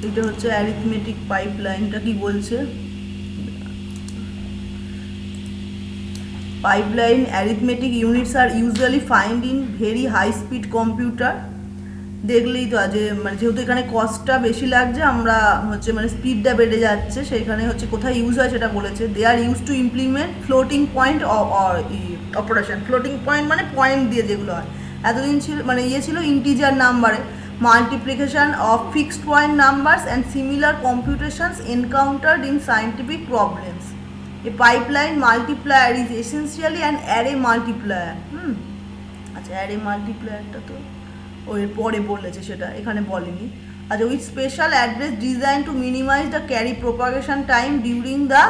এটা হচ্ছে অ্যারিথমেটিক পাইপলাইনটা কি বলছে। Pipeline arithmetic units are usually find in very high speed computer. দেখলেই তো যে মানে যেহেতু এখানে কস্টটা বেশি লাগছে, আমরা হচ্ছে মানে স্পিডটা বেড়ে যাচ্ছে, সেইখানে হচ্ছে কোথায় ইউজ হয় সেটা বলেছে। They are used to implement floating point operation. Floating point মানে পয়েন্ট দিয়ে যেগুলো হয়। এতদিন ছিল মানে ছিল ইন্টিজার নাম্বারে, multiplication of fixed point numbers and similar computations encountered in scientific problems. A pipeline multiplier is essentially an array multiplier. আচ্ছা, array multiplierটা তো ওই পরে বলেছে, সেটা এখানে বলেনি। আচ্ছা, with special address design to minimise the carry propagation time during the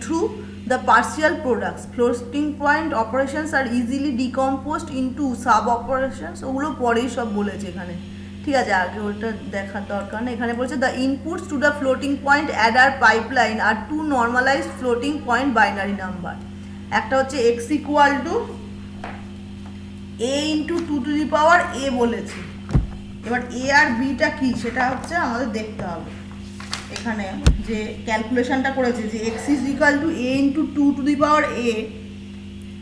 through the partial products. Floating point operations are easily decomposed into sub operations. ওগুলো পরেই সব বলেছে এখানে, ঠিক আছে, আগে ওটা দেখার দরকার নেই। এখানে বলছে the inputs to the floating point adder pipeline are two normalized floating point binary number. একটা হচ্ছে X equal to A into two to the power a বলেছে। এবার এ আর বিটা কি সেটা হচ্ছে আমাদের দেখতে হবে। এখানে যে ক্যালকুলেশনটা করেছে যে X is equal to A into two to the power a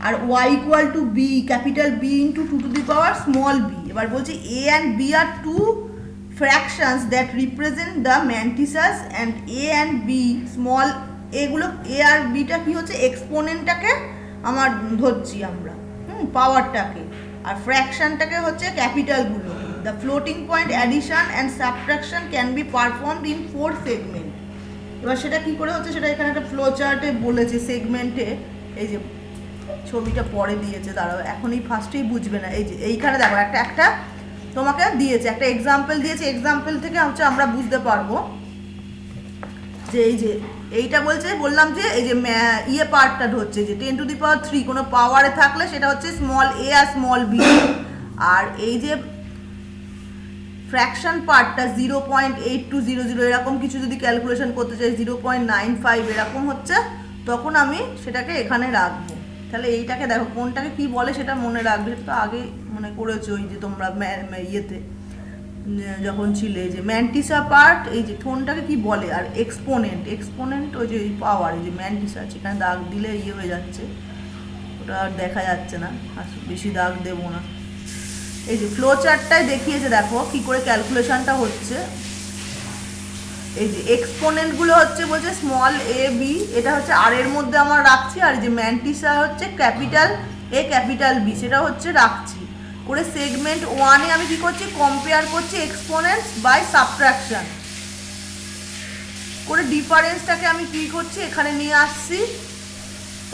আর Y equal to B capital B into two to the power small b. এবার বলছে A and B are two fractions that represent the mantissas and a and b small এগুলো। A R beta কি হচ্ছে এক্সপোনেন্টটাকে আমার ধরছি আমরা, পাওয়ারটাকে, আর ফ্র্যাকশনটাকে হচ্ছে ক্যাপিটালগুলো। The floating point addition and subtraction can be performed in 4 segment. এবার সেটা কি করে হচ্ছে সেটা এখানে একটা ফ্লো চার্টে বলেছে, সেগমেন্টে। এই যে ছবিটা পরে দিয়েছে, দাঁড়াও এখনই ফার্স্টেই বুঝবে না। এই যে এইখানে দেখো একটা একটা তোমাকে দিয়েছে, একটা এক্সাম্পল দিয়েছে, এক্সাম্পল থেকে হচ্ছে আমরা বুঝতে পারবো যে এই যে এইটা বলছে, বললাম যে এই যে ইয়ে পার্টটা ধরছে যে 10 টু দি পাওয়ার 3 কোনো পাওয়ারে থাকলে সেটা হচ্ছে স্মল এ আর স্মল বি। আর এই যে ফ্র্যাকশন পার্টটা 0.8200 এরকম কিছু যদি ক্যালকুলেশন করতে চাই, 0.95 এরকম হচ্ছে, তখন আমি সেটাকে এখানে রাখবো। তাহলে এইটাকে দেখো কোনটাকে কি বলে সেটা মনে রাখবে, তো আগে মনে করেছো ওই যে তোমরা ইয়েতে যখন ছিলে যে ম্যান্টিসা পার্ট, এই যে টোনটাকে কি বলে, আর এক্সপোনেন্ট, এক্সপোনেন্ট ওই যে পাওয়ার, এই যে ম্যান্টিসা আছে এখানে দাগ দিলে ইয়ে হয়ে যাচ্ছে, ওটা আর দেখা যাচ্ছে না, আর বেশি দাগ দেবো না। এই যে ফ্লো চার্টটাই দেখিয়েছে, দেখো কি করে ক্যালকুলেশনটা হচ্ছে। এই যে এক্সপোনেন্টগুলো হচ্ছে বলছে স্মল এ বি, এটা হচ্ছে আর এর মধ্যে আমার রাখছি, আর যে ম্যান্টিসা হচ্ছে ক্যাপিটাল এ ক্যাপিটাল বি, সেটা হচ্ছে রাখছি করে। সেগমেন্ট ওয়ানে আমি কি করছি, কম্পেয়ার করছি এক্সপোনেন্টস বাই সাবট্রাকশন করে, ডিফারেন্সটাকে আমি কি করছি এখানে নিয়ে আসছি।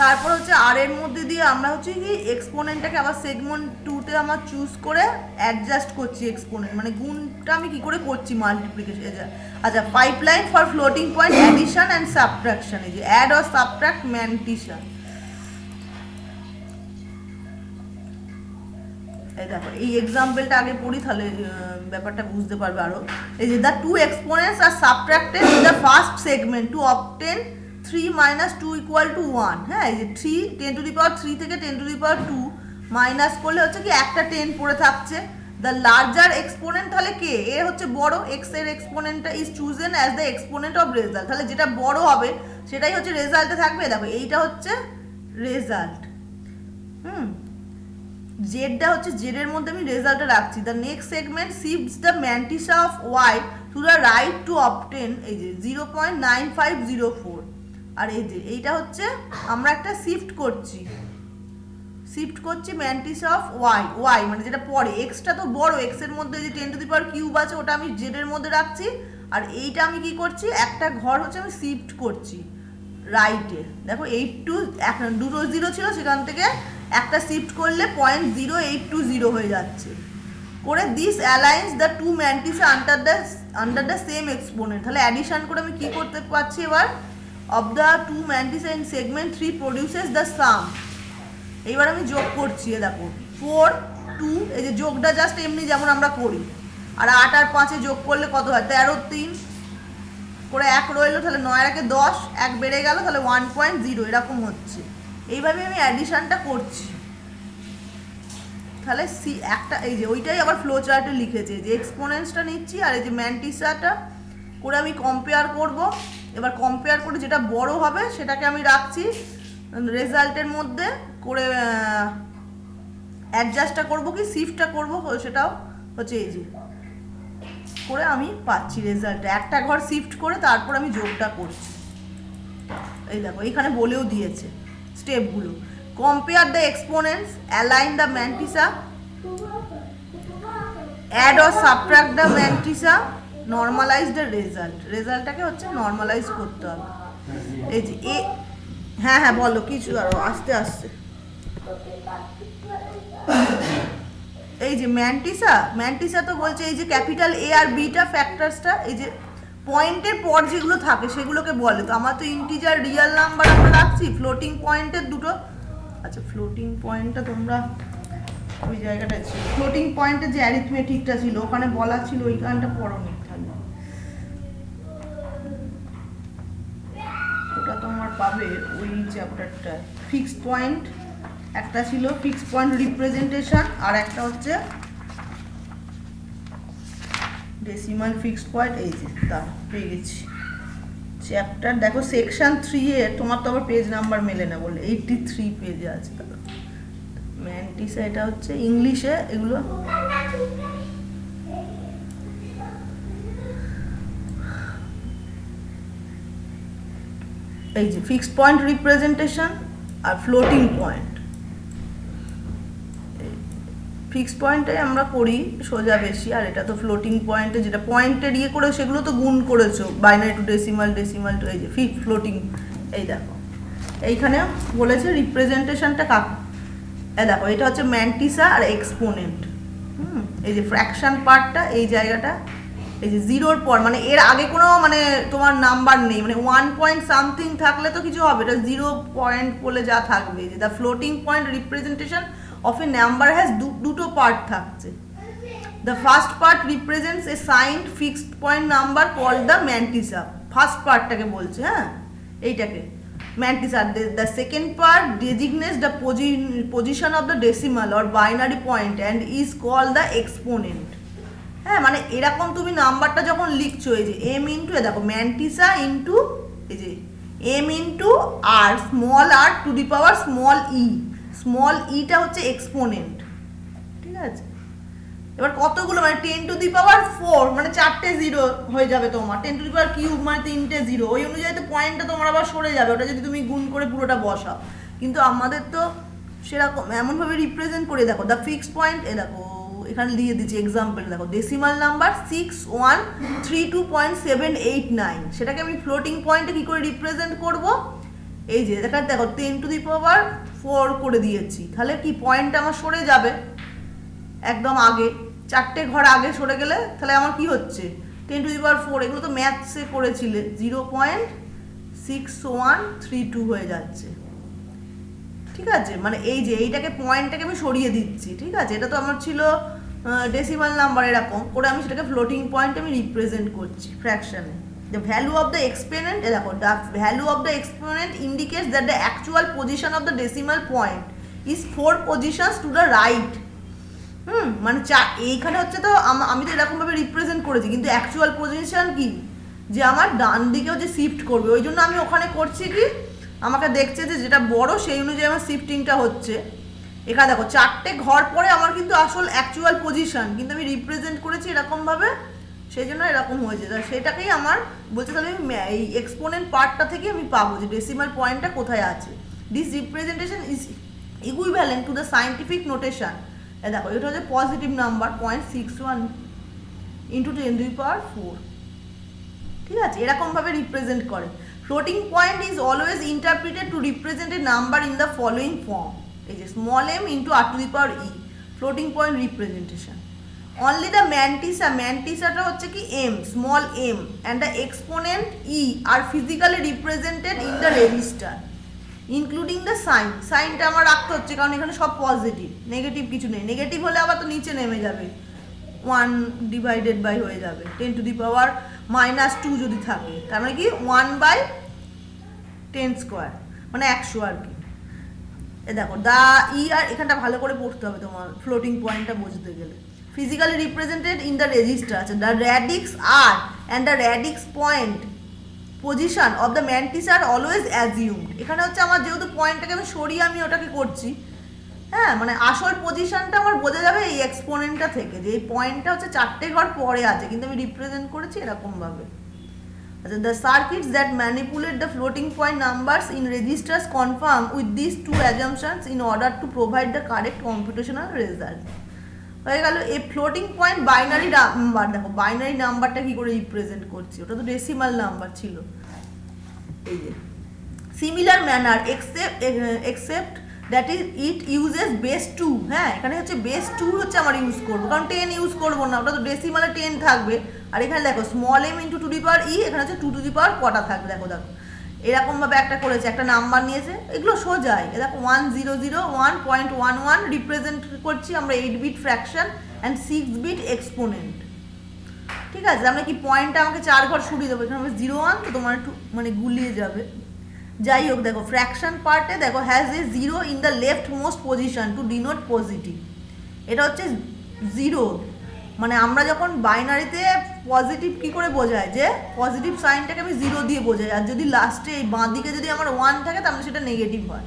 তারপর হচ্ছে আর এর মধ্যে দিয়ে আমরা হচ্ছে কি এক্সপোনেন্টটাকে আবার সেগমেন্ট 2তে আমার চুজ করে অ্যাডজাস্ট করছি এক্সপোনেন্ট, মানে গুণটা আমি কি করে করছি মাল্টিপ্লিকেশন। আচ্ছা, pipeline for floating point addition and subtraction, এই যে অ্যাড অর সাবট্রাক্ট ম্যান্টিসা। এই দেখো এই এক্সাম্পলটা আগে পড়ি, তাহলে ব্যাপারটা বুঝতে পারবে আরো। এই যে the two exponents are subtracted in the first segment to obtain 3 minus 2 equal to 1। হ্যাঁ, এই যে 3 10 টু দি পাওয়ার 3 থেকে 10 টু দি পাওয়ার 2 মাইনাস করলে হচ্ছে কি একটা 10 পড়ে থাকছে। দ্য লার্জার এক্সপোনেন্ট তাহলে কে, এ হচ্ছে বড়, এক্স এর এক্সপোনেন্টটা is chosen as the exponent of result, তাহলে যেটা বড় হবে সেটাই হচ্ছে রেজাল্টে থাকবে। দেখো এইটা হচ্ছে রেজাল্ট, জেডটা হচ্ছে জেডের মধ্যে আমি রেজাল্টটা রাখছি। The next segment shifts the mantissa of Y to the right to obtain এই যে 0.9504। আর এই যে এইটা হচ্ছে আমরা একটা শিফট করছি ম্যান্টিসা অফ ওয়াই মানে যেটা পরে, এক্সটা তো বড়, এক্স এর মধ্যে যে 10 টু দি পাওয়ার কিউব আছে ওটা আমি জেড এর মধ্যে রাখছি, আর এইটা আমি কি করছি একটা ঘর হচ্ছে আমি শিফট করছি রাইটে। দেখো 82 দুটো জিরো ছিল, সেখান থেকে একটা শিফট করলে 0.0820 হয়ে যাচ্ছে করে। This aligns the two mantissa under the same exponent. তাহলে অ্যাডিশন করে আমি কি করতে পারছি এবার, of the two mantissa in segment 3 produces the sum. এইবার আমি যোগ করছি, দেখো 4 2, এই যে যোগটা জাস্ট এমনি যেমন আমরা করি, আর 8 আর 5 যোগ করলে কত হয়, 13 3 করে 1 রইলো, তাহলে 9 আর 1 10, 1 বেড়ে গেল, তাহলে 1.0 এরকম হচ্ছে। এইভাবে আমি অ্যাডিশনটা করছি। তাহলে সি একটা এই যে ওইটাই আবার ফ্লো চার্টে লিখেছে যে এক্সপোনেন্টসটা নিচ্ছি আর এই যে ম্যান্টিসাটা করে আমি কম্পেয়ার করব। এবার কম্পেয়ার করে যেটা বড় হবে সেটাকে আমি রাখছি রেজাল্টের মধ্যে করে অ্যাডজাস্টটা করব কি শিফটটা করব সেটাও হচ্ছে এই যে করে আমি পাচ্ছি রেজাল্টটা। একটা ঘর শিফট করে তারপর আমি যোগটা করছি। এই দেখো এখানে বলেও দিয়েছে স্টেপগুলো। Compare the exponents, align the mantissa, add or subtract the mantissa, normalize the result. রেজাল্টটাকে হচ্ছে নর্মালাইজ করতে হবে। এই যে হ্যাঁ হ্যাঁ বলো কিছু আরো আস্তে আস্তে। এই যে ম্যান্টিসা তো বলছে এই যে ক্যাপিটাল এ আর বিটা ফ্যাক্টরসটা এই যে পয়েন্টের পর যেগুলো থাকে সেগুলোকে বলে। তো আমার তো ইন্টিজার রিয়েল নাম্বার আমরা রাখছি, ফ্লোটিং পয়েন্টের দুটো। আচ্ছা ফ্লোটিং পয়েন্টটা তোমরা ওই জায়গাটা ছিল, ফ্লোটিং পয়েন্টের যে অ্যারিথমেটিকটা ছিল ওখানে বলা ছিল, ওই গানটা পড়োনি তাহলে ওটা তোমার পাবে ওই চ্যাপ্টারটা। ফিক্সড পয়েন্ট একটা ছিল, ফিক্সড পয়েন্ট রিপ্রেজেন্টেশন, আর একটা হচ্ছে ডেসিমাল ফিক্সড পয়েন্ট। এই যে তা পেয়ে গেছি চ্যাপ্টার। দেখো সেকশন 3 এর তোমার তো আবার পেজ নাম্বার মেলে না বলে 83 পেজে আছে। ম্যান্টিসা এটা হচ্ছে ইংলিশে এগুলো। এই যে ফিক্সড পয়েন্ট রিপ্রেজেন্টেশন আর ফ্লোটিং পয়েন্ট। ফিক্সড পয়েন্টে আমরা করি সোজা বেশি, আর এটা তো ফ্লোটিং পয়েন্টে যেটা পয়েন্টের ইয়ে করে সেগুলো তো গুণ করেছো binary two decimal, decimal two এই যে ফ্লোটিং। এই দেখো এইখানে বলেছে রিপ্রেজেন্টেশনটা কাকে। দেখো এটা হচ্ছে ম্যান্টিসা আর এক্সপোনেন্ট। এই যে ফ্র্যাকশন পার্টটা এই জায়গাটা এই যে জিরোর পর মানে এর আগে কোনো মানে তোমার নাম্বার নেই, মানে 1 পয়েন্ট সামথিং থাকলে তো কিছু হবে, এটা 0 পয়েন্ট বলে যা থাকবে। যে the floating point representation of a number has দুটো পার্ট থাকছে। The first part represents a signed fixed point number called the mantissa. First পার্টটাকে বলছে, হ্যাঁ এইটাকে mantissa. The second part designates the position of the decimal or binary point and is called the exponent. হ্যাঁ মানে এরকম তুমি নাম্বারটা যখন লিখছো এই যে m ইন্টু দেখো mantissa ইন্টু এই যে m into r small r to the power small e। Small ইটা হচ্ছে এক্সপোনেন্ট, ঠিক আছে। এবার কতগুলো মানে 10 টু দি পাওয়ার 4 মানে 4টে জিরো হয়ে যাবে তোমার, 10 টু দি পাওয়ার কিউব মানে 3টে জিরো। ওই অনুযায়ী তো পয়েন্টটা তোমার আবার সরে যাবে ওটা যদি তুমি গুণ করে পুরোটা বসাও। কিন্তু আমাদের তো সেরকম এমনভাবে রিপ্রেজেন্ট করে দেখো দ্য ফিক্সড পয়েন্ট। দেখো এখানে দিয়ে দিচ্ছি এক্সাম্পল। দেখো ডেসিমাল নাম্বার 6132.789, সেটাকে আমি ফ্লোটিং পয়েন্টে কি করে রিপ্রেজেন্ট করব। এই যে দেখো 10 টু দি পাওয়ার 4 করে দিয়েছি, তাহলে কি পয়েন্টটা আমার সরে যাবে একদম আগে, 4টে ঘর আগে সরে গেলে তাহলে আমার কি হচ্ছে 10 টু দি পাওয়ার 4। এগুলো তো ম্যাথসে করেছিলে 0.6132 হয়ে যাচ্ছে, ঠিক আছে। মানে এই যে এইটাকে পয়েন্টটাকে আমি সরিয়ে দিচ্ছি, ঠিক আছে। এটা তো আমার ছিল ডেসিমাল নাম্বার, এরকম করে আমি সেটাকে ফ্লোটিং পয়েন্ট আমি রিপ্রেজেন্ট করছি ফ্র্যাকশনে। The value of the exponent, দেখো the value of the exponent indicates that the actual position of the decimal point is 4 positions to the right. মানে এইখানে হচ্ছে তো আমি তো এরকম ভাবে রিপ্রেজেন্ট করেছি, কিন্তু অ্যাকচুয়াল পজিশন কি যে আমার ডান দিকেও যে শিফট করবে, ওই জন্য আমি ওখানে করছি কি আমাকে দেখছে যে যেটা বড় সেই অনুযায়ী আমার শিফটিংটা হচ্ছে। এখানে দেখো 4টে ঘর পরে আমার কিন্তু আসল অ্যাকচুয়াল পজিশন, কিন্তু আমি রিপ্রেজেন্ট করেছি এরকম ভাবে, সেই জন্য এরকম হয়েছে। সেটাকেই আমার বলছে তাহলে এই এক্সপোনেন্ট পার্টটা থেকে আমি পাবো যে ডেসিমাল পয়েন্টটা কোথায় আছে। This representation is equivalent to the scientific notation. দেখো এটা হচ্ছে positive number 0.61 into 10 to the power 4, ঠিক আছে। এরকমভাবে রিপ্রেজেন্ট করে। Floating point is always interpreted to represent a number in the following form. এই যে small m into r to the power e, floating point representation. Only the mantissa হচ্ছে কি m, small m and the exponent e are physically represented in the register including the sign. সাইনটা আমার রাখতে হচ্ছে কারণ এখানে সব পজিটিভ, নেগেটিভ কিছু নেই। নেগেটিভ হলে আবার তো নিচে নেমে যাবে, 1 ডিভাইডেড বাই হয়ে যাবে 10 টু দি পাওয়ার -2 যদি থাকে, তার মানে কি 1/10 স্কোয়ার মানে 100 আর কি। এ দেখো দা ই আর এখানটা ভালো করে পড়তে হবে তোমার ফ্লোটিং পয়েন্টটা বুঝতে গেলে। Physically represented in the register আছে the radix r and the radix point position of the mantissa are always assumed. এখানে হচ্ছে আমার যেহেতু পয়েন্টটাকে আমি সরিয়ে আমি ওটাকে করছি, হ্যাঁ মানে আসল পজিশনটা আমার বোঝা যাবে এই এক্সপোনেন্টটা থেকে, যে এই পয়েন্টটা হচ্ছে 4টে ঘর পরে আছে কিন্তু আমি রিপ্রেজেন্ট করেছি এরকমভাবে। আচ্ছা, the circuits that manipulate the floating point numbers in registers conform with these two assumptions in order to provide the correct computational result. হয়ে গেল এই ফ্লোটিং পয়েন্ট বাইনারি নাম্বার। দেখো বাইনারি নাম্বারটা কি করে রিপ্রেজেন্ট করছি, ওটা তো ডেসিমাল নাম্বার ছিল। এই যে similar manner except that is it uses base 2। হ্যাঁ এখানে হচ্ছে বেস 2 হচ্ছে আমার ইউজ করবো, কারণ 10 ইউজ করবো না, ওটা তো ডেসিমালে 10 থাকবে। আর এখানে দেখো small m into to the power e, এখানে হচ্ছে টু দি পাওয়ার কটা থাকবে। দেখো দেখো এরকমভাবে একটা করেছে, একটা নাম্বার নিয়েছে, এগুলো সোজাই। দেখো 1001.11 রিপ্রেজেন্ট করছি আমরা 8 bit fraction and 6 bit exponent. ঠিক আছে, আমরা কি পয়েন্টটা আমাকে 4 ঘর সরিয়ে দেবো, এখানে 01 তো তোমার একটু মানে গুলিয়ে যাবে। যাই হোক দেখো ফ্র্যাকশন পার্টে দেখো has a 0 in the left most position to denote positive. এটা হচ্ছে 0, মানে আমরা যখন বাইনারিতে পজিটিভ কি করে বোঝায়, যে পজিটিভ সাইনটাকে আমি 0 দিয়ে বোঝাই, আর যদি লাস্টে এই বাঁ দিকে যদি আমার 1 থাকে তাহলে সেটা নেগেটিভ হয়।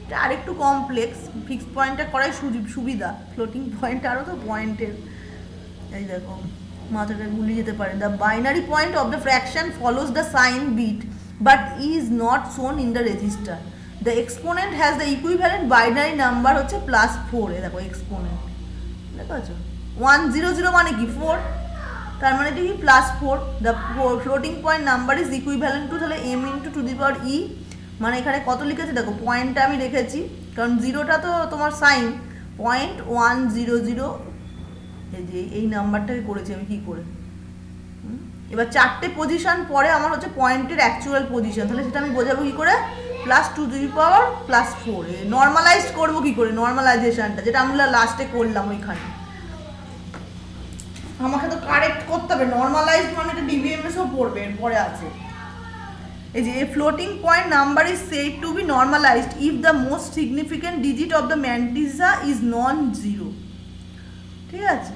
এটা আরেকটু কমপ্লেক্স, ফিক্সড পয়েন্টটা করাই সুবিধা, ফ্লোটিং পয়েন্ট আরও তো পয়েন্টের এই দেখো মাথাটা গুলিয়ে যেতে পারে। The binary point of the fraction follows the sign bit but is not shown in the register. The exponent has the equivalent binary number হচ্ছে +4। এ দেখো এক্সপোনেন্ট দেখো 100 মানে কি 4, তার মানে এটা কি +4। The floating point number is equivalent two তাহলে m into to the power ই, মানে এখানে কত লিখেছে দেখো পয়েন্টটা আমি রেখেছি, কারণ 0টা তো তোমার সাইন 0.100। এই যে এই নাম্বারটাকে করেছি আমি কি করে। এবার 4টে পজিশন পরে আমার হচ্ছে পয়েন্টের অ্যাকচুয়াল পজিশন, তাহলে সেটা আমি বোঝাবো কি করে +2^4। নর্মালাইজড করবো কি করে, নর্মালাইজেশনটা যেটা আমরা লাস্টে করলাম ওইখানে আমাকে তো কারেক্ট করতে হবে। নর্মালাইজড মানে এটা ডিবিএমএসও পড়বে, এরপরে আছে এই যে a floating point number is said to be normalized if the most significant digit of the mantissa is non zero. ঠিক আছে,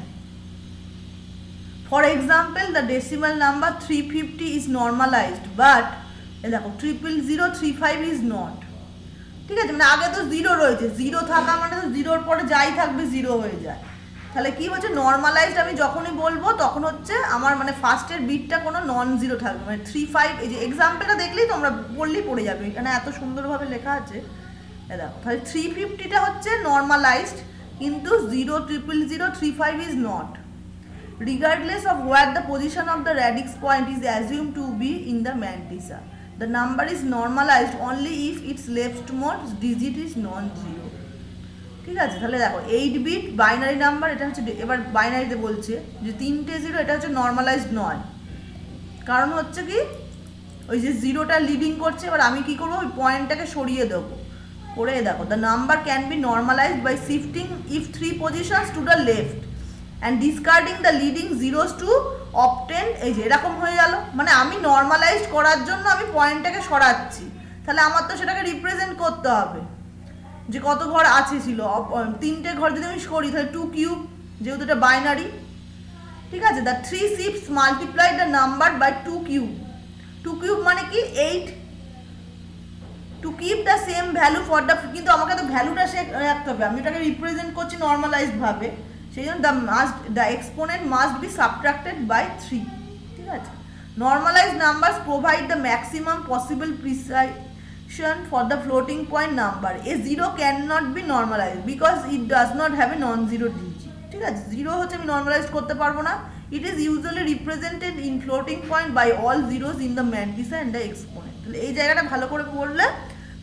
for example the decimal number 350 is normalized but দেখো 00035 is not। ঠিক আছে, মানে আগে তো 0 রয়েছে, 0 থাকা মানে তো 0-র পরে যাই থাকবে 0 হয়ে যায়। তাহলে কি হচ্ছে নর্মালাইজড আমি যখনই বলবো তখন হচ্ছে আমার মানে ফার্স্টের বিটটা কোনো নন জিরো থাকবে, মানে 35। এই যে এক্সাম্পলটা দেখলেই তোমরা বললেই পড়ে যাবে, এখানে এত সুন্দরভাবে লেখা আছে। দেখো তাহলে 350টা হচ্ছে নর্মালাইজড, কিন্তু 00035 is not, regardless of where the position of the radix point is assumed to be in the mantissa. The number is normalized only if its leftmost digit is non-zero. ঠিক আছে, তাহলে দেখো 8 বিট বাইনারি নাম্বার, এটা হচ্ছে এবার বাইনারিতে বলছে যে 3টে 0, এটা হচ্ছে নর্মালাইজড নয়, কারণ হচ্ছে কি ওই যে 0টা লিডিং করছে। এবার আমি কি করবো, ওই পয়েন্টটাকে সরিয়ে দেবো করে দেখো the number can be normalised by shifting if 3 positions to the left and discarding the leading zeros to obtain. এই যে এরকম হয়ে গেল, মানে আমি নর্মালাইজড করার জন্য আমি পয়েন্টটাকে সরাচ্ছি, তাহলে আমার তো সেটাকে রিপ্রেজেন্ট করতে হবে যে কত ঘর আছে ছিল। 3টে ঘর যদি আমি সরি তাহলে 2 কিউব, যেহেতু এটা বাইনারি। ঠিক আছে, the 3 shifts multiply the number by 2 cube. 2 cube মানে কি 8, to keep the same value for the, কিন্তু আমাকে তো ভ্যালুটা রাখতে হবে, আমি ওটাকে রিপ্রেজেন্ট করছি নর্মালাইজড ভাবে, সেই জন্য the exponent must be subtracted by 3। ঠিক আছে, normalized numbers provide the maximum possible precision for the floating point number. A 0 can not be normalized because it does not have a non zero digit. ঠিক আছে, 0 হচ্ছে আমি normalized করতে পারবো না। It is usually represented in floating point by all zeros in the mantissa and the exponent. তাহলে এই জায়গাটা ভালো করে পড়লে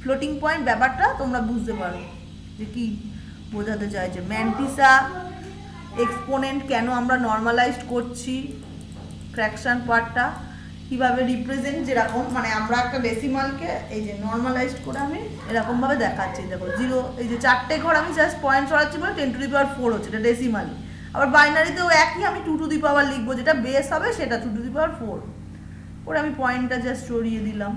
ফ্লোটিং পয়েন্ট ব্যাপারটা তোমরা বুঝতে পারো যে কি বোঝাতে চাইছে। ম্যান্টিসা এক্সপোনেন্ট কেন আমরা নর্মালাইজড করছি, ফ্র্যাকশন পার্টটা কীভাবে রিপ্রেজেন্ট, যেরকম মানে আমরা একটা ডেসিমালকে এই যে নর্মালাইজড করে আমি এরকমভাবে দেখাচ্ছি। দেখো 0, এই যে 4টে ঘর আমি জাস্ট পয়েন্ট সরাচ্ছি বলে 10^4 হচ্ছে, এটা ডেসিমালি। আবার বাইনারিতেও একই, আমি 2^, লিখবো, যেটা বেস হবে সেটা 2^4 করে আমি পয়েন্টটা জাস্ট সরিয়ে দিলাম।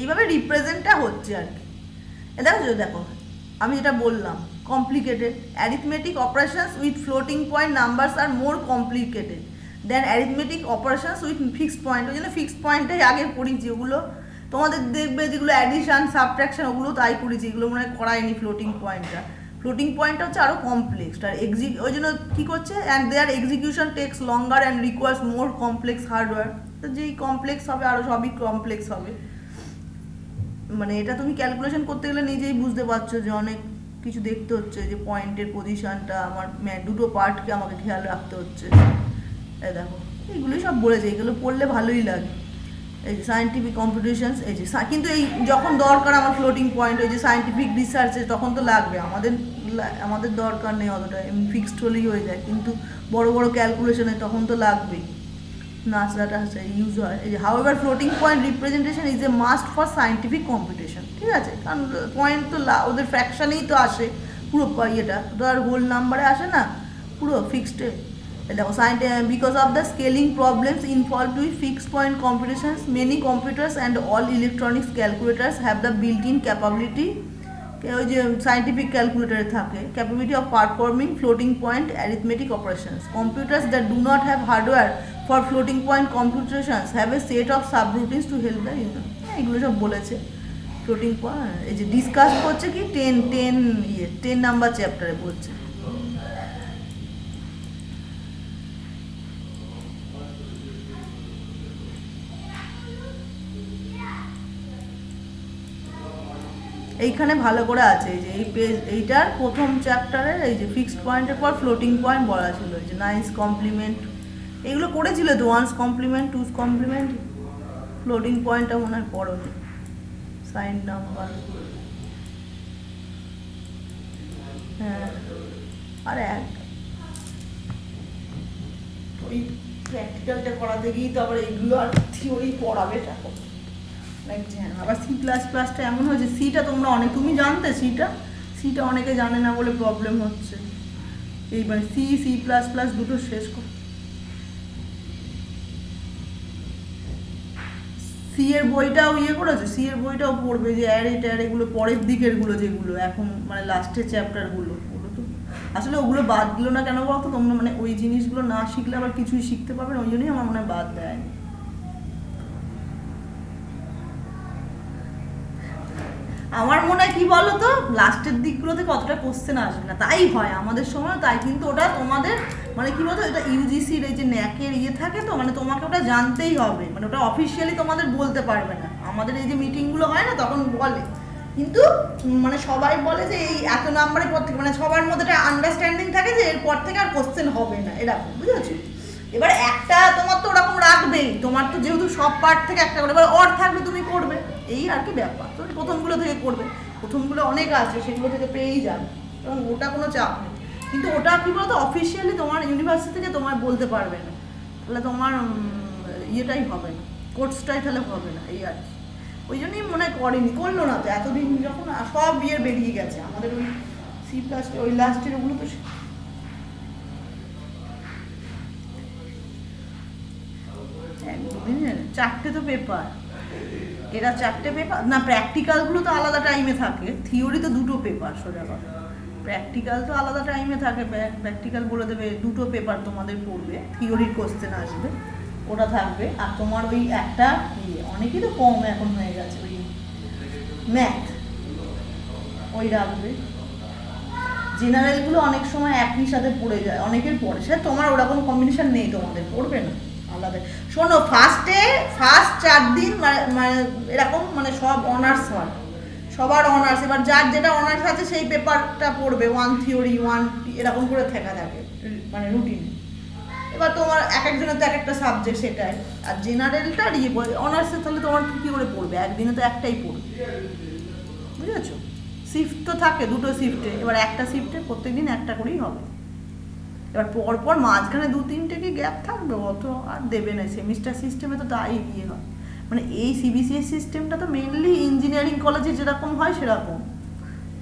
এইভাবে রিপ্রেজেন্টটা হচ্ছে আর কি। দেখো আমি যেটা বললাম, complicated arithmetic operations with floating point numbers are more complicated than arithmetic operations with fixed point. ওই জন্য ফিক্সড পয়েন্টটাই আগে পড়িয়েছি। ওগুলো তোমাদের দেখবে যেগুলো অ্যাডিশন সাবট্রাকশন ওগুলো তাই করেছি, এগুলো মনে হয় করায়নি। ফ্লোটিং পয়েন্টটা হচ্ছে আরও কমপ্লেক্স, আর ওই জন্য কী করছে, and their execution takes longer and requires more complex hardware. তো যেই কমপ্লেক্স হবে আরও সবই কমপ্লেক্স হবে। মানে এটা তুমি ক্যালকুলেশন করতে গেলে নিজেই বুঝতে পারছো যে অনেক কিছু দেখতে হচ্ছে, যে পয়েন্টের পজিশনটা আমার দুটো পার্টকে আমাকে খেয়াল রাখতে হচ্ছে। এই দেখো এইগুলোই সব বলেছে, এগুলো পড়লে ভালোই লাগে। এই যে সায়েন্টিফিক কম্পিটিশনস, এই যে কিন্তু এই যখন দরকার আমার ফ্লোটিং পয়েন্ট, ওই যে সায়েন্টিফিক রিসার্চে তখন তো লাগবে। আমাদের দরকার নেই অতটা, এমনি ফিক্সড হলেই হয়ে যায়, কিন্তু বড় বড় ক্যালকুলেশনে তখন তো লাগবেই। নাসডাটা ইউজ হয়। এই যে however floating point representation is a must for scientific competition. ঠিক আছে, কারণ পয়েন্ট তো ওদের ফ্র্যাকশানেই তো আসে, পুরো ইয়েটা তো আর হোল নাম্বারে আসে না, পুরো ফিক্সডে। দেখো because of the scaling problems involved with fixed point competitions many computers and all electronics calculators have the built in capability, ওই যে সায়েন্টিফিক ক্যালকুলেটারে থাকে, capability of performing floating point arithmetic operations. Computers that do not have hardware for floating point computations have a set of subroutines to help the user. এগুলো সব বলেছে floating point. এই যে discuss করছে কি 10 নাম্বার চ্যাপ্টারে বলছে। এইখানে ভালো করে আছে, এই যে এই পেজ, এইটার প্রথম চ্যাপ্টারের এই যে ফিক্সড পয়েন্টের পর ফ্লোটিং পয়েন্ট বলা ছিল, এই যে নাইনস কমপ্লিমেন্ট এগুলো করেছিল তো, one's complement, two's complement. Floating পয়েন্টটা মনে হয় পড়োনি। সাইন নাম্বার, হ্যাঁ, আর ওই প্র্যাকটিক্যালটা করাতে গিয়েই তো আবার এইগুলো আর থিওরি পড়াবে টাকা। আবার C++টা এমন হয়েছে, সিটা তোমরা তুমি জানতে সিটা অনেকে জানে না বলে প্রবলেম হচ্ছে। এইবার C++ দুটো শেষ কর। সি এর বইটাও করেছে, সি এর বইটাও পড়বে, যে এগুলো পরের দিকেরগুলো, যেগুলো এখন মানে লাস্টের চ্যাপ্টারগুলো, ওগুলো তো আসলে ওগুলো বাদ দিল না কেন বলতো, তোমরা মানে ওই জিনিসগুলো না শিখলে আবার কিছুই শিখতে পারবে না, ওই জন্যই আমার মনে হয় বাদ দেয়। আমার মনে হয় কি বলো তো, লাস্টের দিকগুলো থেকে অতটা কোশ্চেন আসবে না, তাই হয় আমাদের সময় তাই, কিন্তু ওটা তোমাদের মানে কি বলতো, এটা ইউজিসির এই যে ন্যাকের থাকে তো, মানে তোমাকে ওটা জানতেই হবে, মানে ওটা অফিসিয়ালি তোমাদের বলতে পারবে না। আমাদের এই যে মিটিংগুলো হয় না তখন বলে, কিন্তু মানে সবাই বলে যে এই এত নাম্বারের পর থেকে, মানে সবার মধ্যে একটা আন্ডারস্ট্যান্ডিং থাকে যে এরপর থেকে আর কোশ্চেন হবে না, এরকম, বুঝেছো? এবার একটা তোমার তো ওরকম রাখবেই, তোমার তো যেহেতু সব পার্ট থেকে একটা করে, এবার অর থাকবে তুমি করবে, এই আর কি ব্যাপার। তো প্রথমগুলো থেকে করবে, প্রথমগুলো অনেক আছে, সেগুলো থেকে পেয়েই যাবে, এবং ওটা কোনো চাপ নেই। কিন্তু ওটা কী বলতো, অফিসিয়ালি তোমার ইউনিভার্সিটি থেকে তোমার বলতে পারবে না, তাহলে তোমার ইয়েটাই হবে না, কোর্সটাই তাহলে হবে না, এই আর কি। ওই জন্যই মনে হয় করলো না তো এতদিন, যখন সব বেরিয়ে গেছে আমাদের ওই C++ ওই লাস্টের ওগুলো তো চারটে তো পেপার, এরা চারটে পেপার না, প্র্যাকটিক্যালগুলো তো আলাদা টাইমে থাকে, থিওরি তো দুটো পেপার, সোজা কথা। প্র্যাকটিক্যাল তো আলাদা টাইমে থাকে, প্র্যাকটিক্যাল বলে দেবে দুটো পেপার তোমাদের পড়বে, থিওরির কোশ্চেন আসবে, ওটা থাকবে। আর তোমার ওই একটা অনেকই তো কম এখন হয়ে গেছে, ওই ম্যাথ ওই রাখবে। জেনারেলগুলো অনেক সময় একই সাথে পড়ে যায়, অনেকের পড়ে, সে তোমার ওরকম কম্বিনেশন নেই, তোমাদের পড়বে না আলাদা। শোনো, ফার্স্ট 4 দিন মানে এরকম মানে সব অনার্স হয়, সবার অনার্স, এবার যার যেটা অনার্স আছে সেই পেপারটা পড়বে, 1 থিওরি 1 এরকম করে থাকে মানে রুটিন। এবার তোমার এক একজনের তো এক একটা সাবজেক্ট, সেটাই। আর জেনারেলটা অনার্সে তাহলে তোমার কী করে পড়বে, একদিনে তো একটাই পড়বে, বুঝেছো? শিফট তো থাকে দুটো শিফটে, এবার একটা শিফটে প্রত্যেকদিন একটা করেই হবে। এবার পরপর মাঝখানে 2-3টে কি গ্যাপ থাকবে, অত আর দেবে না। সেমিস্টার সিস্টেমে তো তাই হয়, মানে এই CBCS সিস্টেমটা তো মেনলি ইঞ্জিনিয়ারিং কলেজে যেরকম হয় সেরকম,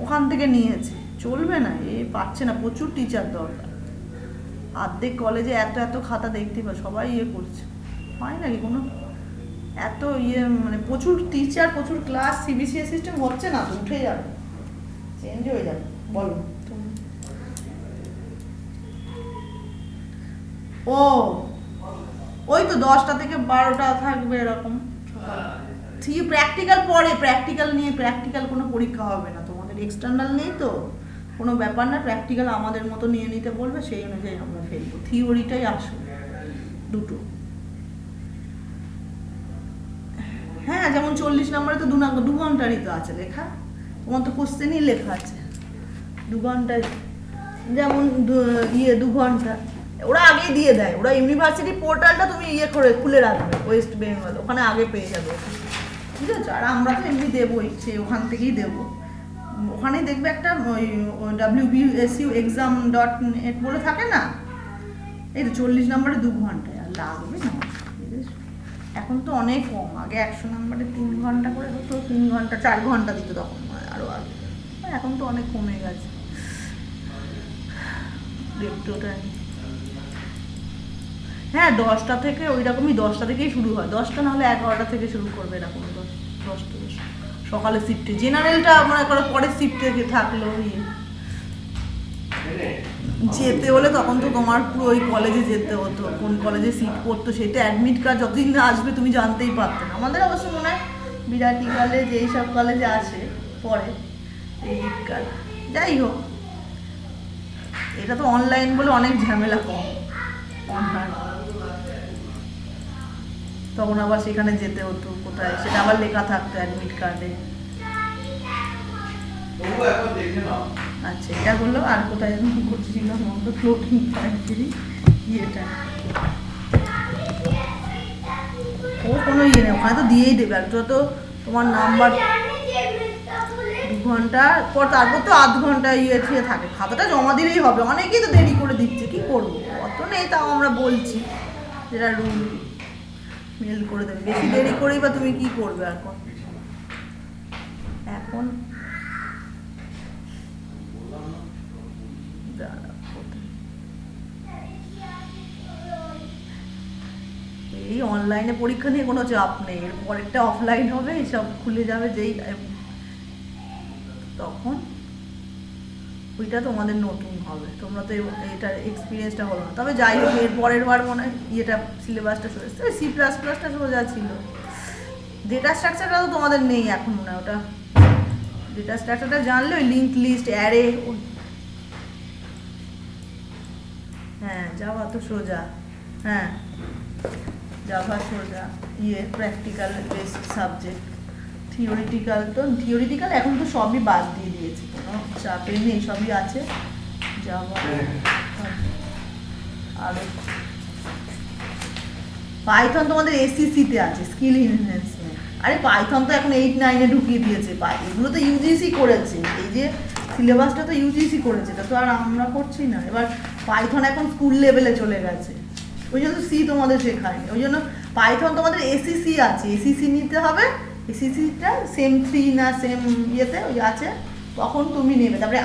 ওখান থেকে নিয়েছে, চলবে না, পাচ্ছে না, প্রচুর টিচার দরকার। অর্ধেক কলেজে এত খাতা দেখতে পাবে, সবাই করছে, হয় নাকি কোনো এত ইয়ে মানে প্রচুর টিচার, প্রচুর ক্লাস, সিবিসিএস সিস্টেম হচ্ছে না তো, উঠে যাবে, চেঞ্জ হয়ে যাবে। বলো ও ওই তো 10টা থেকে 12টা থাকবে এরকম। প্র্যাকটিক্যাল পরে, প্র্যাকটিক্যাল নিয়ে, প্র্যাকটিক্যাল কোনো পরীক্ষা হবে না তোমাদের, এক্সটার্নাল নেই তো কোনো ব্যাপার না, প্র্যাকটিক্যাল আমাদের মতো নিয়ে নিতে বলবে, সেই অনুযায়ী আমরা ফেলবো। থিওরিটাই আসবে দুটো। হ্যাঁ যেমন 40 নম্বরে তো 2 ঘন্টারই তো আছে লেখা, তোমার তো কোশ্চেনই লেখা আছে 2 ঘন্টায়, যেমন 2 ঘন্টা ওরা আগেই দিয়ে দেয়, ওরা ইউনিভার্সিটি পোর্টালটা তুমি করে খুলে রাখবে, ওয়েস্ট বেঙ্গল, ওখানে আগে পেয়ে যাবে, ঠিক আছে। আর আমরা তো এমনি দেবোই, সে ওখান থেকেই দেবো, ওখানেই দেখবে একটা ওই wbsuexam.net বলে থাকে না, এই তো 40 নম্বরে 2 ঘন্টায়, আর লাগবে না। এখন তো অনেক কম, আগে 100 নম্বরে 3 ঘন্টা করে হতো, 3 ঘন্টা 4 ঘন্টা দিত তখন, আরও আগে, এখন তো অনেক কমে গেছে। হ্যাঁ 10টা থেকে ওই রকমই, 10টা থেকেই শুরু হয়, 10টা নাহলে 11টা থেকে শুরু করবে এরকম, 10টা সকালে শিফটে, জেনারেলটা মনে করো পরের শিফটে থাকলো, যেতে হলে তখন তো তোমার পুরো ওই কলেজে যেতে হতো, কোন কলেজে সিট পড়তো সেটা অ্যাডমিট কার্ড যতদিন না আসবে তুমি জানতেই পারতো না। আমাদের অবশ্য মনে হয় বিরাটি কলেজ এইসব কলেজে আসে পরে এডমিট কার্ড, যাই হোক এটা তো অনলাইন বলে অনেক ঝামেলা কম, অনলাইন তখন আবার সেখানে যেতে হতো কোথায়, সেটা আবার লেখা থাকতো অ্যাডমিট কার্ডে। আচ্ছা এটা হলো, আর কোথায় করছিলাম আমরা, ফ্লোটিং পয়েন্টেরই ইয়েটা, ও কোনো ইয়ে নেই, ওখানে তো দিয়েই দেবে, আর তো তোমার নাম্বার 2 ঘন্টা পর, তারপর তো 8 ঘন্টা ইয়ে ঠিয়ে থাকে, খাতাটা জমা দিলেই হবে, অনেকেই তো দেরি করে দিচ্ছে, কি করবো, অত নেই, তাও আমরা বলছি যেটা রুল, মেল করে দেবে, বেশি দেরি করেই বা তুমি কি করবে এখন। এখন এই অনলাইনে পরীক্ষা নিয়ে কোনো চাপ নেই, এর পরেরটা অফলাইন হবে, সব খুলে যাবে যেই, তখন ওইটা তোমাদের নতুন হবে, তোমরা তো এটার এক্সপিরিয়েন্সটা হলো না। তবে যাই হোক এর পরের বার মনে হয় ইয়েটা সিলেবাসটা সরেছে, C++টা সোজা ছিল, ডেটা স্ট্রাকচারটা তো তোমাদের নেই এখন মনে হয়, ওটা ডেটা স্ট্রাকচারটা জানলে ওই লিঙ্ক লিস্ট অ্যারে, হ্যাঁ জাভা তো সোজা, হ্যাঁ জাভা সোজা, ইয়ে প্র্যাকটিক্যাল বেসড সাবজেক্ট, থিওরিটিক্যাল এখন তো সবই বাদ দিয়ে দিয়েছে, কোনো চাপে নেই, সবই আছে জাভা। আর পাইথন তোমাদের এসিসিতে আছে, স্কিল এনহ্যান্সমেন্ট, আরে পাইথন তো এখন 8-9-এ ঢুকিয়ে দিয়েছে, এগুলো তো ইউজিসি করেছে, এই যে সিলেবাসটা তো ইউজিসি করেছে, এটা তো আর আমরা করছি না। এবার পাইথন এখন স্কুল লেভেলে চলে গেছে, ওই জন্য সি তোমাদের শেখায়নি, ওই জন্য পাইথন তোমাদের এসিসি আছে, এসিসি নিতে হবে, এসিসিটা সেম 3 না সেম ইয়েতে ওই আছে, তখন তুমি নেবে। তারপরে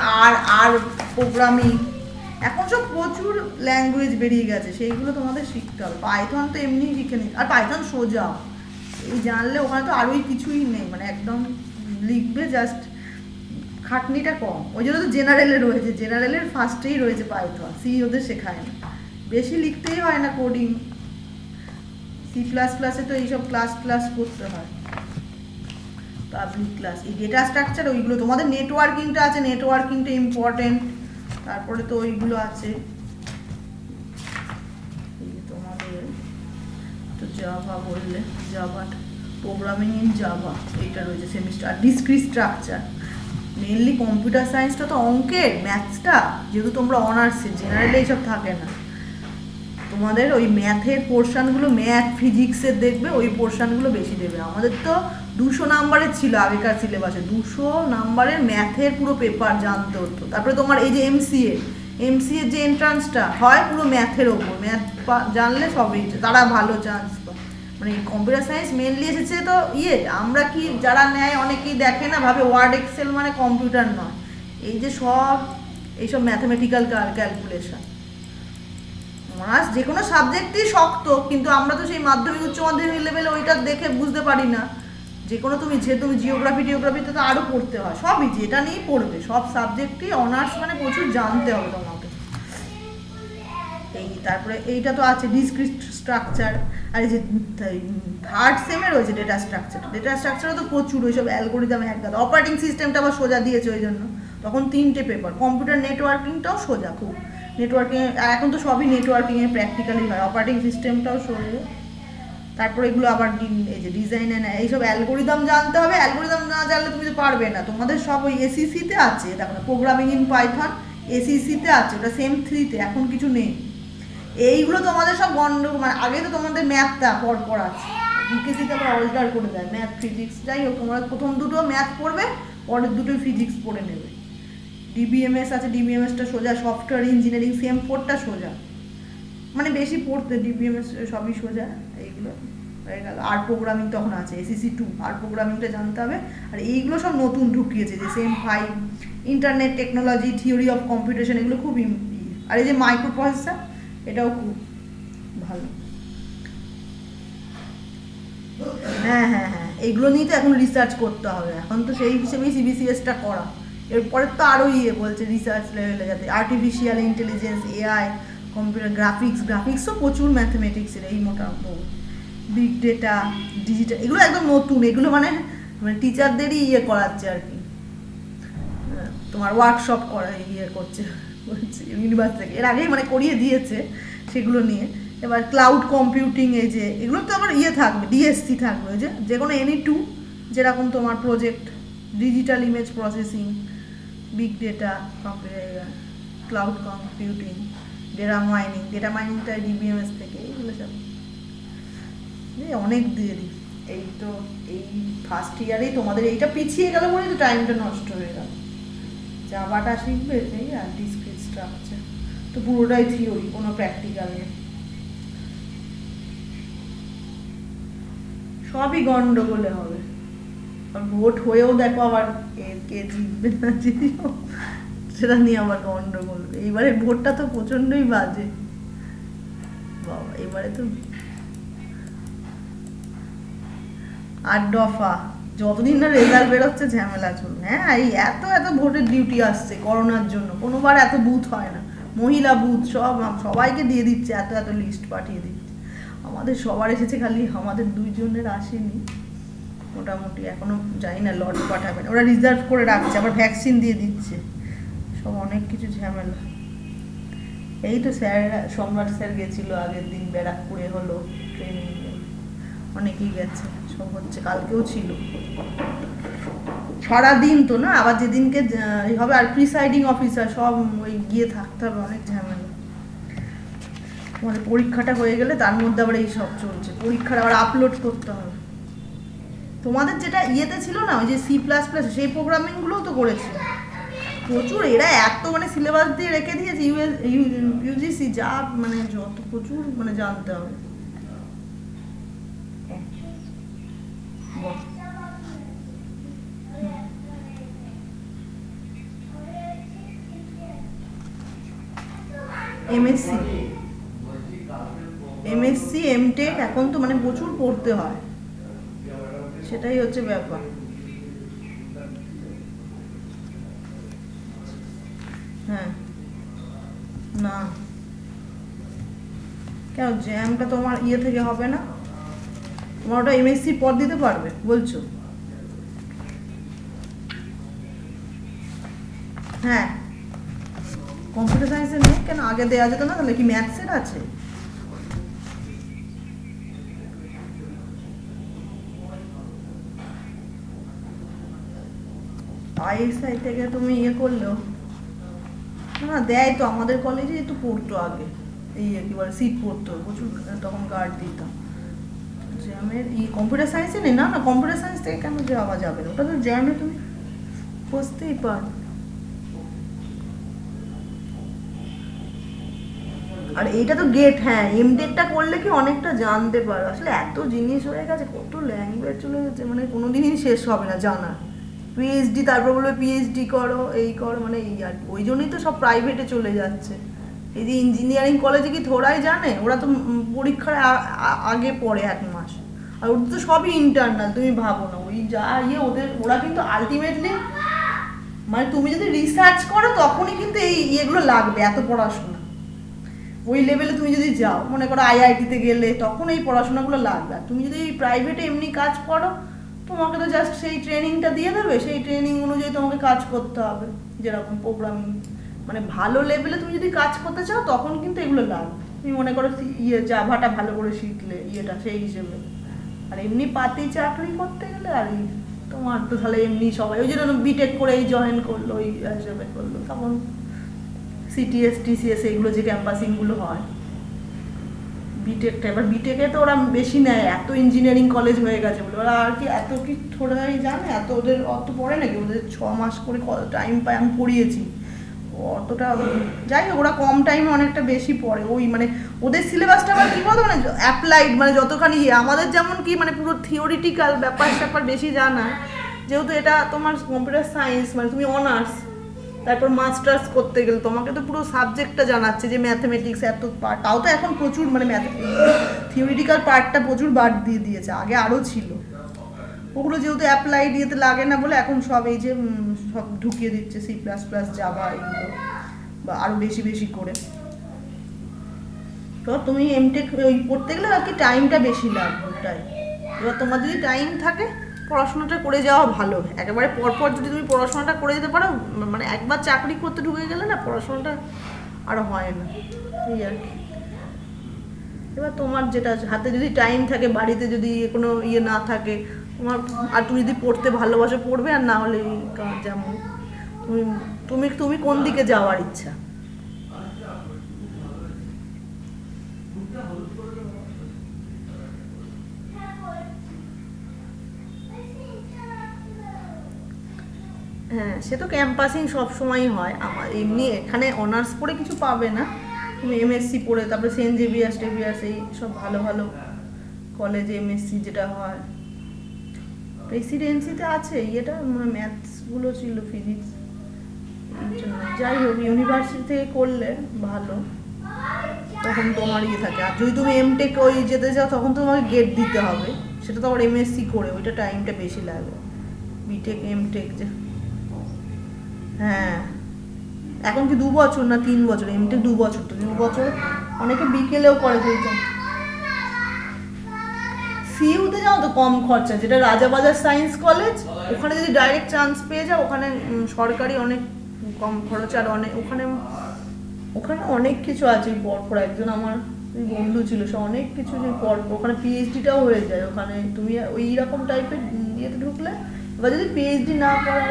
আর প্রোগ্রামিং, এখন সব প্রচুর ল্যাঙ্গুয়েজ বেরিয়ে গেছে, সেইগুলো তোমাদের শিখতে হবে। পাইথন তো এমনি শিখে নিতে, আর পাইথন সোজা, এই জানলে ওখানে তো আরোই কিছুই নেই, মানে একদম লিখবে জাস্ট, খাটনিটা কম, ওই জন্য তো জেনারেলে রয়েছে, জেনারেলের ফার্স্টেই রয়েছে পাইথন, সি ওদের শেখায় না, বেশি লিখতেই হয় না কোডিং। C++-এ তো এইসব ক্লাস করতে হয়, পাবলিক ক্লাস, এই ডেটা স্ট্রাকচার ওইগুলো, তোমাদের নেটওয়ার্কিংটা আছে, নেটওয়ার্কিংটা ইম্পর্টেন্ট, তারপরে তো ওইগুলো আছে তোমাদের, তো জাভা বললে, জাভা প্রোগ্রামিং ইন জাভা এইটা রয়েছে সেমিস্টার, আর ডিসক্রিট স্ট্রাকচার, মেনলি কম্পিউটার সায়েন্সটা তো অঙ্কের, ম্যাথসটা যেহেতু তোমরা অনার্সে, জেনারেলে এইসব থাকে না, তোমাদের ওই ম্যাথের পোর্শনগুলো, ম্যাথ ফিজিক্সের দেখবে ওই পোর্শনগুলো বেশি দেবে। আমাদের তো 200 নাম্বারের ছিল আগেকার সিলেবাসে, 200 নাম্বারের ম্যাথের পুরো পেপার জানতে হতো। তারপরে তোমার এই যে এমসিএ যে এন্ট্রান্সটা হয় পুরো ম্যাথের ওপর, ম্যাথ জানলে সবই তারা ভালো চান্স পায়। মানে কম্পিউটার সায়েন্স মেনলি এসেছে তো আমরা কি যারা নেয় অনেকেই দেখে না, ভাবে ওয়ার্ড এক্সেল মানে কম্পিউটার নয়, এই যে সব এইসব ম্যাথামেটিক্যাল ক্যালকুলেশন, অনার্স যে কোনো সাবজেক্টই শক্ত, কিন্তু আমরা তো সেই মাধ্যমিক উচ্চ মাধ্যমিক লেভেলে ওইটা দেখে বুঝতে পারি না। যে কোনো তুমি জিওগ্রাফিতে তো আরও পড়তে হয়, সবই যেটা নিয়েই পড়বে, সব সাবজেক্টই অনার্স মানে প্রচুর জানতে হবে তোমাকে। এই তারপরে এইটা তো আছে ডিসক্রিট স্ট্রাকচার, আর এই যে থার্ড সেমে রয়েছে ডেটা স্ট্রাকচারও তো প্রচুর, ওইসব অ্যালগোরিদম এক গাদা। অপারেটিং সিস্টেমটা আবার সোজা দিয়েছে ওই জন্য, তখন 3টে পেপার। কম্পিউটার নেটওয়ার্কিংটাও সোজা খুব, নেটওয়ার্কিং এখন তো সবই নেটওয়ার্কিংয়ে প্র্যাকটিক্যালি হয়, অপারেটিং সিস্টেমটাও সোজা। তারপরে এগুলো আবার এই যে ডিজাইন এইসব অ্যালগোরিদম জানতে হবে, অ্যালগোরিদম না জানলে তুমি তো পারবে না। তোমাদের সব ওই এসিসিতে আছে, দেখো না, প্রোগ্রামিং ইন পাইথন এসিসিতে আছে, ওটা সেম 3তে, এখন কিছু নেই। এইগুলো তোমাদের সব মানে আগে তো তোমাদের ম্যাথটা পর আছে, বিকেসিতে আবার অল্টার করে দেয় ম্যাথ ফিজিক্স। যাই হোক, তোমরা প্রথম দুটো ম্যাথ পড়বে, পরের দুটো ফিজিক্স পড়ে নেবে। ডিবিএমএস আছে, ডিবিএমএসটা সোজা, সফটওয়্যার ইঞ্জিনিয়ারিং সেম 4টা সোজা, মানে বেশি পড়তে ডিবিএমএস সবই সোজা। এইগুলো হয়ে গেল। আর প্রোগ্রামিং তখন আছে এসিসি 2, আর প্রোগ্রামিংটা জানতে হবে। আর এইগুলো সব নতুন ঢুকিয়েছে, যে same 5, internet technology, theory of computation, এগুলো খুব। আর এই যে মাইক্রো প্রসেসর, এটাও খুব ভালো। হ্যাঁ হ্যাঁ হ্যাঁ, এইগুলো নিয়ে তো এখন রিসার্চ করতে হবে, এখন তো সেই হিসেবেই সিবিসিএসটা করা। এরপরে তো আরও বলছে রিসার্চ লেভেলে, যাতে আর্টিফিশিয়াল ইন্টেলিজেন্স, এআই, কম্পিউটার গ্রাফিক্সও প্রচুর ম্যাথমেটিক্সের, এই মোটামুটি বিগ ডেটা, ডিজিটাল, এগুলো একদম নতুন। এগুলো মানে টিচারদেরই করাচ্ছে আর কি, তোমার ওয়ার্কশপ করা করছে ইউনিভার্সিটি থেকে, এর আগেই মানে করিয়ে দিয়েছে সেগুলো নিয়ে। এবার ক্লাউড কম্পিউটিং, এই যে এগুলো তো আবার থাকবে, ডিএসসি থাকবে, ওই যে কোনো NE2, যেরকম তোমার project, digital image processing, big data, cloud computing, data মাইনিংটা ডিবিএমএস থেকে, এইগুলো সব অনেক দিয়ে দিই। এই তো এই ফার্স্ট ইয়ারেই তোমাদের এইটা পিছিয়ে গেল বলে তো টাইমটা নষ্ট হয়ে গেল। জাভাটা শিখবে সেই, আর ডিসক্রিট স্ট্রাকচার তো পুরোটাই থিওরি, কোনো প্র্যাকটিক্যাল নেই, সবই গন্ডগোলে হবে। আর ভোট হয়েও দেখো আবার কে জিতবে না জিতবে, সেটা নিয়ে আবার গন্ডগোল। এইবারে ভোটটা তো প্রচন্ডই বাজে বাবা, এবারে তো 8 দফা, যতদিন না রেজাল্ট বেরোচ্ছে ঝামেলা চলবে। হ্যাঁ, এই এত ভোটের ডিউটি আসছে করোনার জন্য, কোনোবার এত বুথ হয় না, মহিলা বুথ সবাইকে দিয়ে দিচ্ছে, এত লিস্ট পাঠিয়ে দিচ্ছে। আমাদের সবার এসেছে, খালি আমাদের 2 জনের আসেনি মোটামুটি, এখনো জানি না লট পাঠাবে না, ওরা রিজার্ভ করে রাখছে, আবার ভ্যাকসিন দিয়ে দিচ্ছে, সব অনেক কিছু ঝামেলা। এই তো সম্রাট স্যার গেছিল আগের দিন, ব্যারাকপুরে হলো ট্রেনিং, অনেকেই গেছে, সব হচ্ছে, কালকেও ছিল সারাদিন তো না, আবার যেদিনকে হবে, আর প্রিসাইডিং অফিসার সব ওই গিয়ে থাকতে হবে, অনেক ঝামেলা। মানে পরীক্ষাটা হয়ে গেলে তার মধ্যে আবার এই সব চলছে, পরীক্ষার আবার আপলোড করতে হবে। তোমাদের যেটা ছিল না, ওই যে C++, সেই প্রোগ্রামিংগুলোও তো করেছে প্রচুর। এরা এত মানে সিলেবাস দিয়ে রেখে দিয়েছে, ইউজিসি, যা মানে যত প্রচুর মানে জানতে হবে। এমএসসি এমটেক এখন তো মানে প্রচুর পড়তে হয়, সেটাই হচ্ছে ব্যাপার। হ্যাঁ, না কেন জ্যামটা তোমার থেকে হবে না? তোমার ওটা এমএসসি পর দিতে পারবে বলছো? হ্যাঁ, কম্পিউটার সায়েন্সের নেই কেন? আগে দেওয়া যেত না? তাহলে কি ম্যাথসের আছে? ISI থেকে তুমি করলেও না, দেয় তো, আমাদের কলেজে তো পড়তো আগে, এই কি বলে সিট পড়তো প্রচুর, তখন গার্ড দিতাম। জ্যামের কম্পিউটার সায়েন্সে নেই, না কম্পিউটার সায়েন্স থেকে কেন যাওয়া যাবে না? ওটা তো জ্যামে তুমি বসতেই পারো। আর এইটা তো গেট। হ্যাঁ, এমটেকটা করলে কি অনেকটা জানতে পারো, আসলে এত জিনিস হয়ে গেছে, কত ল্যাঙ্গুয়েজ চলে গেছে, মানে কোনো দিনই শেষ হবে না জানা। পিএইচডি, তারপর বলবে পিএইচডি করো, এই করো, মানে এই আর ওই জন্যই তো সব প্রাইভেটে চলে যাচ্ছে, এই যে ইঞ্জিনিয়ারিং কলেজে কি থোড়াই জানে, ওরা তো পরীক্ষার আগে পড়ে 1 মাস, আর ওদের তো সবই ইন্টারনাল। তুমি ভাবো না ওই যা ওরা কিন্তু আলটিমেটলি মানে তুমি যদি রিসার্চ করো তখনই কিন্তু এগুলো লাগবে, এত পড়াশোনা ওই লেভেলে তুমি যদি যাও, মনে করো আইআইটিতে গেলে তখন এই পড়াশোনাগুলো লাগবে। আর তুমি যদি প্রাইভেটে এমনি কাজ করো, তোমাকে তো জাস্ট সেই ট্রেনিংটা দিয়ে দেবে, সেই ট্রেনিং অনুযায়ী তোমাকে কাজ করতে হবে। যেরকম প্রোগ্রামিং মানে ভালো লেভেলে তুমি যদি কাজ করতে চাও তখন কিন্তু এগুলো লাগবে। তুমি মনে করো জাভাটা ভালো করে শিখলে সেই হিসেবে। আর এমনি পাতি চাকরি করতে গেলে আর তোমার তো তাহলে এমনি সবাই ওই জন্য বিটেক করেই জয়েন করলো, ওই হিসেবে করলো। তখন সিটিএস টিসিএস এইগুলো যে ক্যাম্পাসিংগুলো হয় বিটেকটা, এবার বিটেকে তো ওরা বেশি নেয়, এত ইঞ্জিনিয়ারিং কলেজ হয়ে গেছে বলে ওরা আর কি এত কি থোড়াই জানে, এত ওদের অত পড়ে নাকি, ওদের 6 মাস করে টাইম পায়। আমি পড়িয়েছি অতটা, যাই হোক ওরা কম টাইমে অনেকটা বেশি পড়ে। ওই মানে ওদের সিলেবাসটা আবার কী বলতো মানে অ্যাপ্লাইড, মানে যতখানি আমাদের যেমন কি মানে পুরো থিওরিটিক্যাল ব্যাপার স্যাপার বেশি জানা, যেহেতু এটা তোমার কম্পিউটার সায়েন্স মানে তুমি অনার্স, তারপর মাস্টার্স করতে গেলে তোমাকে তো পুরো সাবজেক্টটা জানাচ্ছে যে ম্যাথমেটিক্স এত পার্ট, তাও তো এখন প্রচুর মানে থিওরিটিক্যাল পার্টটা প্রচুর বাদ দিয়ে দিয়েছে, আগে আরও ছিল। ওগুলো যেহেতু অ্যাপ্লাইড ইয়েতে লাগে না বলে এখন সব এই যে সব ঢুকিয়ে দিচ্ছে সি প্লাস প্লাস জাভা এগুলো, বা আরও বেশি বেশি করে। তো তুমি এমটেক ওই পড়তে গেলে আর কি টাইমটা বেশি লাগবে ওটাই। এবার তোমার যদি টাইম থাকে পড়াশোনাটা করে যাওয়া ভালো। একেবারে পরপর যদি তুমি পড়াশোনাটা করে যেতে পারো, মানে একবার চাকরি করতে ঢুকে গেলে না পড়াশোনাটা আর হয় না, এই আর কি। এবার তোমার যেটা হাতে যদি টাইম থাকে, বাড়িতে যদি কোনো না থাকে তোমার, আর তুমি যদি পড়তে ভালোবাসো পড়বে, আর না হলে যেমন তুমি তুমি কোন দিকে যাওয়ার ইচ্ছা? হ্যাঁ, সে তো ক্যাম্পাসিং সবসময়ই হয়। আমার এমনি এখানে অনার্স পড়ে কিছু পাবে না, তুমি এমএসসি পড়ে তারপরে সেন্ট জেভিয়ার্স টেভিয়ার্স এই সব ভালো ভালো কলেজে এমএসসি যেটা হয়, প্রেসিডেন্সিতে আছে মানে ম্যাথসগুলো ছিল, ফিজিক্স, যাই হোক ইউনিভার্সিটি থেকে করলে ভালো, তখন তোমার থাকে। আর যদি তুমি এমটেক ওই যেতে চাও তখন তো তোমাকে গেট দিতে হবে, সেটা তো আবার এমএসসি করে ওইটা টাইমটা বেশি লাগবে। বিটেক এমটেক যে হ্যাঁ এখন কি 2 বছর না 3 বছর, এমটেক 2 বছর, তো 2 বছর অনেকে বিকেলেও করে। সিইউতে যাও তো কম খরচা, যেটা রাজাবাজার সায়েন্স কলেজ, ওখানে যদি ডাইরেক্ট চান্স পেয়ে যাও, ওখানে সরকারি অনেক কম খরচ, আর ওখানে অনেক কিছু আছে। পরপর একজন আমার বন্ধু ছিল, সে অনেক কিছু যে পরপর ওখানে পিএইচডিটাও হয়ে যায়। ওখানে তুমি ওই রকম টাইপের ইয়েতে ঢুকলে, বা যদি পিএইচডি না করার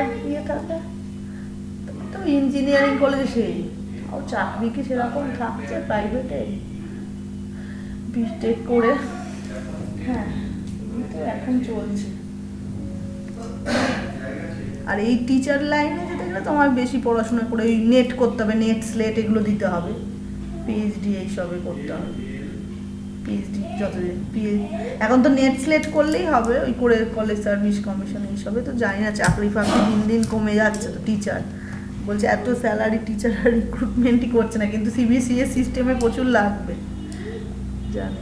থাকে তো ইঞ্জিনিয়ারিং কলেজে সেই, আর চাকরি কি সেরকম থাকছে প্রাইভেটে বিটেক করে? হ্যাঁ, তো এখন চলছে। আর এই টিচার লাইনে যেতে গেলে তোমার বেশি পড়াশোনা করে ওই নেট করতে হবে, নেট স্লেট এগুলো দিতে হবে, পিএইচডি এইসবে করতে হবে। পিএইচডি যতদিন এখন তো নেট স্লেট করলেই হবে, ওই করে কলেজ সার্ভিস কমিশন এইসবে। তো জানি না, চাকরি ফাকরি দিন দিন কমে যাচ্ছে, তো টিচার বলছে এত স্যালারি টিচার রিক্রুটমেন্টই করছে না, কিন্তু সিবিএসই সিস্টেমে প্রচুর লাগবে জানি।